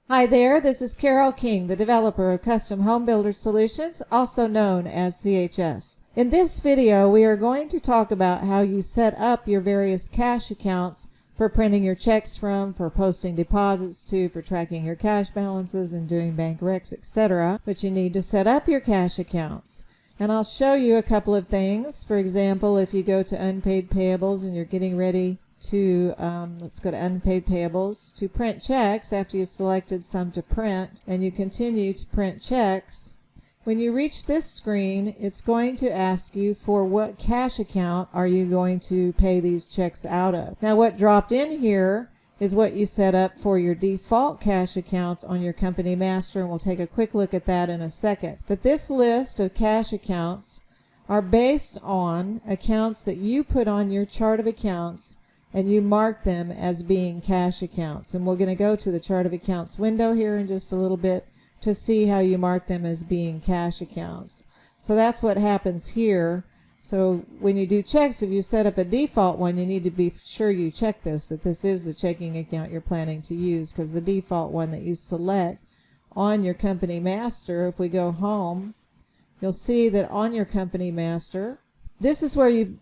Hi there, this is Carol King, the developer of Custom Home Builder Solutions, also known as CHS. In this video, we are going to talk about how you set up your various cash accounts for printing your checks from, for posting deposits to, for tracking your cash balances and doing bank recs, etc. But you need to set up your cash accounts. And I'll show you a couple of things. For example, if you go to unpaid payables and you're getting ready to, let's go to unpaid payables, to print checks after you've selected some to print and you continue to print checks. When you reach this screen, it's going to ask you for what cash account are you going to pay these checks out of. Now what dropped in here is what you set up for your default cash account on your company master, and we'll take a quick look at that in a second. But this list of cash accounts are based on accounts that you put on your chart of accounts and you mark them as being cash accounts. And we're going to go to the chart of accounts window here in just a little bit to see how you mark them as being cash accounts. So that's what happens here. So when you do checks, if you set up a default one, you need to be sure you check this, that this is the checking account you're planning to use, because the default one that you select on your company master, if we go home, you'll see that on your company master, this is where you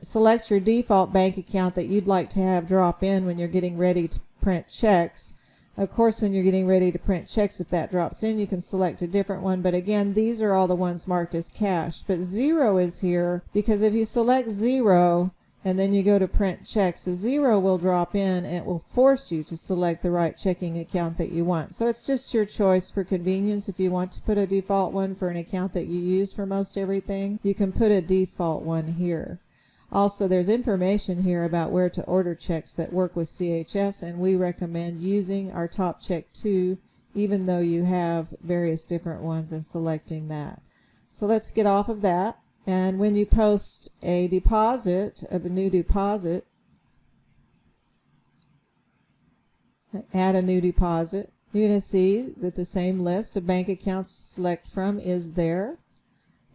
select your default bank account that you'd like to have drop in when you're getting ready to print checks. Of course, when you're getting ready to print checks, if that drops in, you can select a different one. But again, these are all the ones marked as cash. But 0 is here because if you select 0 and then you go to print checks, a 0 will drop in and it will force you to select the right checking account that you want. So it's just your choice for convenience. If you want to put a default one for an account that you use for most everything, you can put a default one here. Also, there's information here about where to order checks that work with CHS, and we recommend using our Top Check 2 even though you have various different ones and selecting that. So let's get off of that. And when you post a deposit, a new deposit, add a new deposit, you're going to see that the same list of bank accounts to select from is there.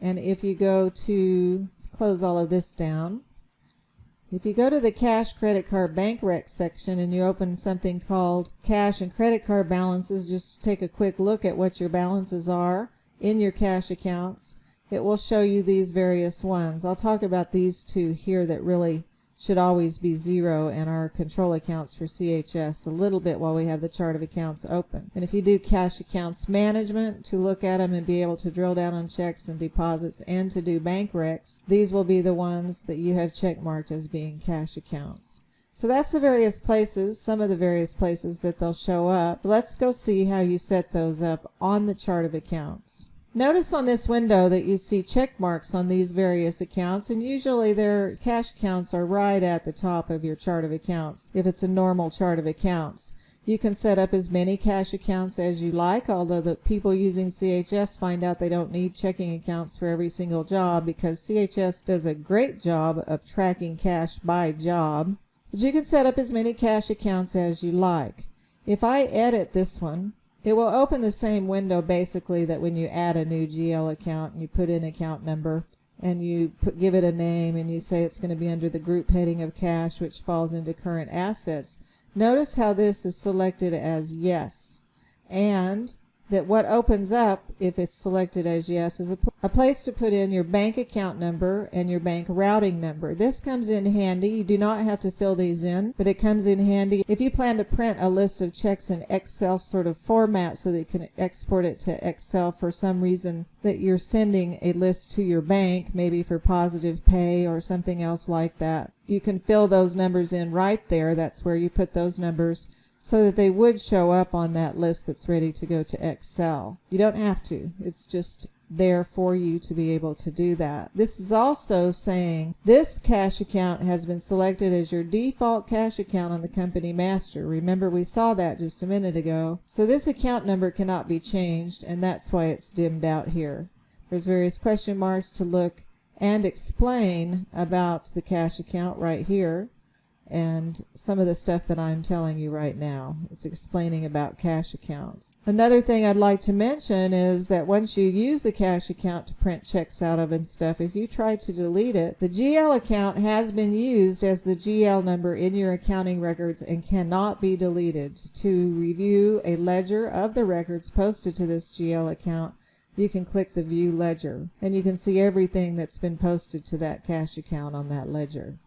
And if you go to, let's close all of this down. If you go to the cash, credit card, bank rec section and you open something called cash and credit card balances, just take a quick look at what your balances are in your cash accounts. It will show you these various ones. I'll talk about these two here that really should always be 0 and our control accounts for CHS a little bit while we have the chart of accounts open. And if you do cash accounts management to look at them and be able to drill down on checks and deposits and to do bank recs, these will be the ones that you have check marked as being cash accounts. So that's the various places, some of the various places that they'll show up. Let's go see how you set those up on the chart of accounts. Notice on this window that you see check marks on these various accounts, and usually their cash accounts are right at the top of your chart of accounts if it's a normal chart of accounts. You can set up as many cash accounts as you like, although the people using CHS find out they don't need checking accounts for every single job because CHS does a great job of tracking cash by job. But you can set up as many cash accounts as you like. If I edit this one, it will open the same window basically that when you add a new GL account and you put in account number and you give it a name and you say it's going to be under the group heading of cash, which falls into current assets. Notice how this is selected as yes, and that what opens up if it's selected as yes is a place to put in your bank account number and your bank routing number. This comes in handy. You do not have to fill these in, but it comes in handy if you plan to print a list of checks in Excel sort of format so that you can export it to Excel for some reason that you're sending a list to your bank, maybe for positive pay or something else like that. You can fill those numbers in right there. That's where you put those numbers so that they would show up on that list that's ready to go to Excel. You don't have to. It's just there for you to be able to do that. This is also saying this cash account has been selected as your default cash account on the company master. Remember, we saw that just a minute ago. So this account number cannot be changed, and that's why it's dimmed out here. There's various question marks to look and explain about the cash account right here. and some of the stuff that I'm telling you right now. It's explaining about cash accounts. Another thing I'd like to mention is that once you use the cash account to print checks out of and stuff, if you try to delete it, the GL account has been used as the GL number in your accounting records and cannot be deleted. To review a ledger of the records posted to this GL account, you can click the View Ledger, and you can see everything that's been posted to that cash account on that ledger.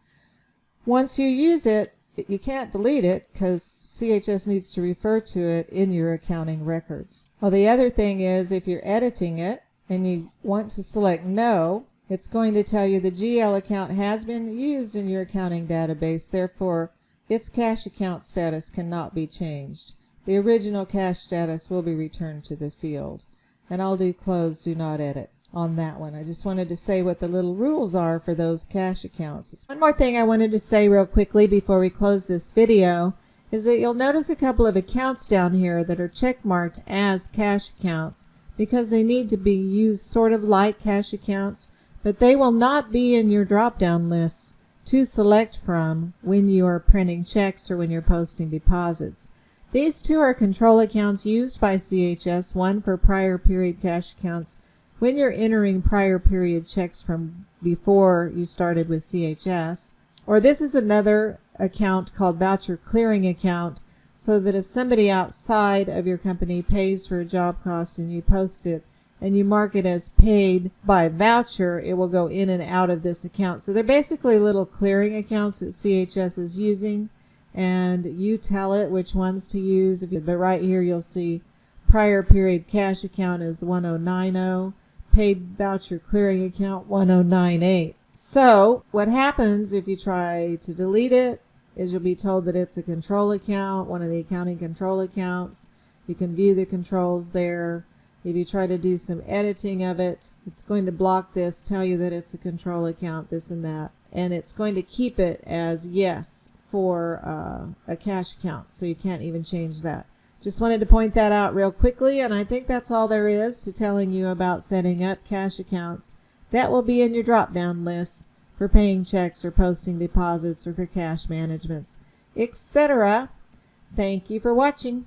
Once you use it, you can't delete it because CHS needs to refer to it in your accounting records. Well, the other thing is, if you're editing it and you want to select No, it's going to tell you the GL account has been used in your accounting database, therefore its cash account status cannot be changed. The original cash status will be returned to the field. And I'll do Close, Do Not Edit on that one. I just wanted to say what the little rules are for those cash accounts. One more thing I wanted to say real quickly before we close this video is that you'll notice a couple of accounts down here that are checkmarked as cash accounts because they need to be used sort of like cash accounts, but they will not be in your drop-down lists to select from when you are printing checks or when you're posting deposits. These two are control accounts used by CHS, one for prior period cash accounts when you're entering prior period checks from before you started with CHS, or this is another account called voucher clearing account, so that if somebody outside of your company pays for a job cost and you post it and you mark it as paid by voucher, it will go in and out of this account. So they're basically little clearing accounts that CHS is using, and you tell it which ones to use. But right here you'll see prior period cash account is 1090, paid voucher clearing account 1098. So what happens if you try to delete it is you'll be told that it's a control account, one of the accounting control accounts. You can view the controls there. If you try to do some editing of it, it's going to block this, tell you that it's a control account, this and that, and it's going to keep it as yes for a cash account, so you can't even change that. Just wanted to point that out real quickly, and I think that's all there is to telling you about setting up cash accounts. That will be in your drop-down list for paying checks or posting deposits or for cash managements, etc. Thank you for watching.